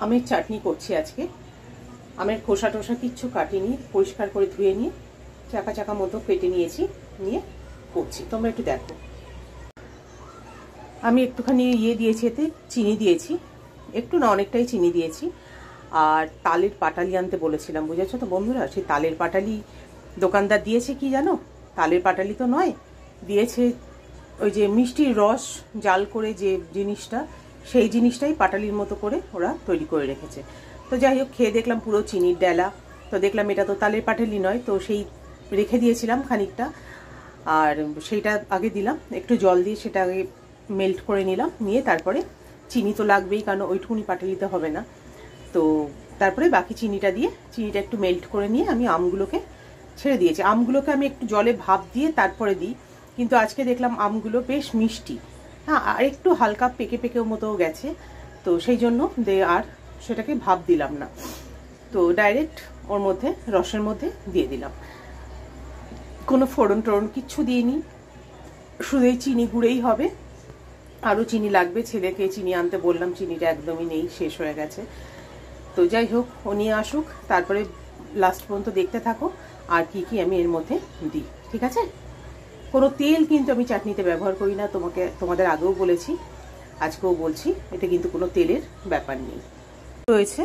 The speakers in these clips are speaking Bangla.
আমের চাটনি করছি আজকে। আমের খোসা টোসা কিচ্ছু কাটিনি, পরিষ্কার করে ধুয়ে নিয়ে চাকা চাকা মতো কেটে নিয়েছি, নিয়ে করছি। তোমরা একটু দেখো। আমি একটুখানি দিয়েছি, এতে চিনি দিয়েছি, একটু না অনেকটাই চিনি দিয়েছি। আর তালের পাটালি আনতে বলেছিলাম, বুঝেছো তো বন্ধুরা। সেই তালের পাটালি দোকানদার দিয়েছে কি জানো, তালের পাটালি তো নয়, দিয়েছে ওই যে মিষ্টির রস জাল করে যে জিনিসটা, সেই জিনিসটাই পাটালির মতো করে ওরা তৈরি করে রেখেছে। তো যাই হোক, খেয়ে দেখলাম পুরো চিনির ডেলা। তো দেখলাম এটা তো তালের পাটালি নয়, তো সেই রেখে দিয়েছিলাম খানিকটা। আর সেইটা আগে দিলাম, একটু জল দিয়ে সেটা আগে মেল্ট করে নিলাম, নিয়ে তারপরে চিনি তো লাগবেই, কারণ ওইটুকুনি পাটালিতে হবে না। তো তারপরে বাকি চিনিটা দিয়ে, চিনিটা একটু মেল্ট করে নিয়ে আমি আমগুলোকে ছেড়ে দিয়েছি। আমগুলোকে আমি একটু জলে ভাপ দিয়ে তারপরে দিই, কিন্তু আজকে দেখলাম আমগুলো বেশ মিষ্টি, হ্যাঁ, আর একটু হালকা পেকে পেকেও মতো গেছে। তো সেই জন্য আর সেটাকে ভাপ দিলাম না, তো ডাইরেক্ট ওর মধ্যে রসের মধ্যে দিয়ে দিলাম। কোনো ফোড়ন টোড়ন কিচ্ছু দিইনি, শুধু এই চিনি গুঁড়েই হবে। আরও চিনি লাগবে, ছেলেকে চিনি আনতে বললাম, চিনিটা একদমই নেই, শেষ হয়ে গেছে। তো যাই হোক, ও নিয়ে আসুক, তারপরে লাস্ট পর্যন্ত দেখতে থাকো আর কি কি আমি এর মধ্যে দিই, ঠিক আছে? কোনো তেল কিন্তু আমি চাটনিতে ব্যবহার করি না, তোমাদের আগেও বলেছি, আজকেও বলছি, এতে কিন্তু কোনো তেলের ব্যাপার নেই। রয়েছে,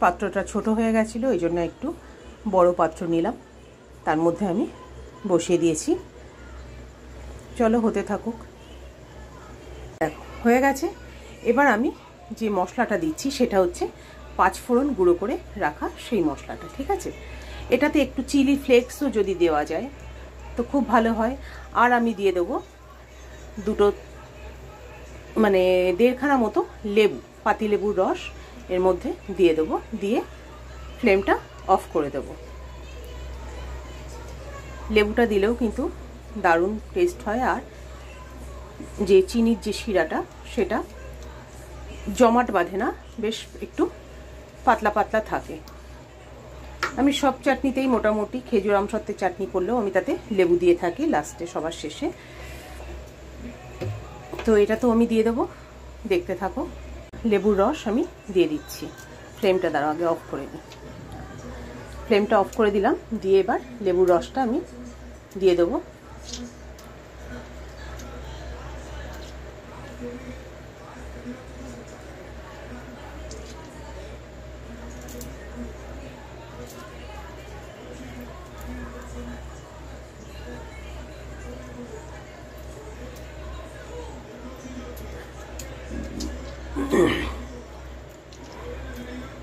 পাত্রটা ছোট হয়ে গেছিলো, এই জন্য একটু বড় পাত্র নিলাম, তার মধ্যে আমি বসিয়ে দিয়েছি। চলো হতে থাকুক। দেখো হয়ে গেছে। এবার আমি যে মশলাটা দিচ্ছি সেটা হচ্ছে 5 ফোড়ন গুঁড়ো করে রাখা সেই মশলাটা, ঠিক আছে? এটাতে একটু চিলি ফ্লেক্সও যদি দেওয়া যায় তো খুব ভালো হয়। আর আমি দিয়ে দেবো দুটো, মানে 1.5 খানা মতো লেবু, পাতি লেবুর রস এর মধ্যে দিয়ে দেবো, দিয়ে ফ্লেমটা অফ করে দেব। লেবুটা দিলেও কিন্তু দারুণ টেস্ট হয়, আর যে চিনির যে শিরাটা সেটা জমাট বাঁধে না, বেশ একটু পাতলা পাতলা থাকে। আমি সব চাটনিতেই মোটামুটি, খেজুর আমসত্ত্বের চাটনি করলেও আমি তাতে লেবু দিয়ে থাকি লাস্টে, সবার শেষে। তো এটা তো আমি দিয়ে দেবো, দেখতে থাকো। লেবুর রস আমি দিয়ে দিচ্ছি। ফ্লেমটা দাঁড়াও, আগে অফ করে দিই। ফ্লেমটা অফ করে দিলাম, দিয়ে এবার লেবুর রসটা আমি দিয়ে দেবো।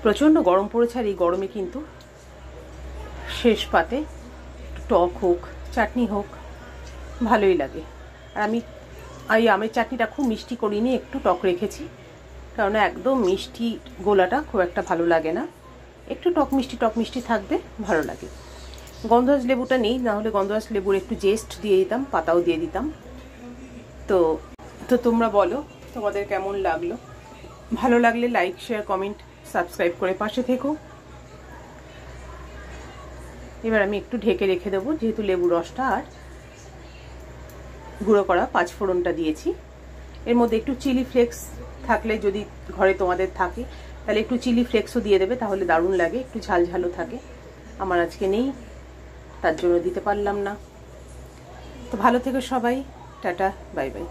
প্রচণ্ড গরম পড়েছে, আর এই গরমে কিন্তু শেষ পাতে টক হোক, চাটনি হোক, ভালোই লাগে। আর আমি এই আমের চাটনিটা খুব মিষ্টি করিনি, একটু টক রেখেছি, কারণ একদম মিষ্টি গোলাটা খুব একটা ভালো লাগে না, একটু টক মিষ্টি থাকবে, ভালো লাগে। গন্ধরাজ লেবুটা নেই, না হলে গন্ধরাজ লেবুর একটু জেস্ট দিয়ে দিতাম, পাতাও দিয়ে দিতাম। তো তোমরা বলো তোমাদের কেমন লাগলো। ভালো লাগলে লাইক, শেয়ার, কমেন্ট, সাবস্ক্রাইব করে পাশে থেকো। এবার আমি একটু ঢেকে রেখে দেবো, যেহেতু লেবু রসটা আর গুঁড়ো করা 5 ফোড়নটা দিয়েছি। এর মধ্যে একটু চিলি ফ্লেক্স থাকলে, যদি ঘরে তোমাদের থাকে, তাহলে একটু চিলি ফ্লেক্সও দিয়ে দেবে, তাহলে দারুণ লাগে, একটু ঝাল ঝালও থাকে। আমার আজকে নেই, তার জন্য দিতে পারলাম না। তো ভালো থেকো সবাই, টাটা, বাই বাই।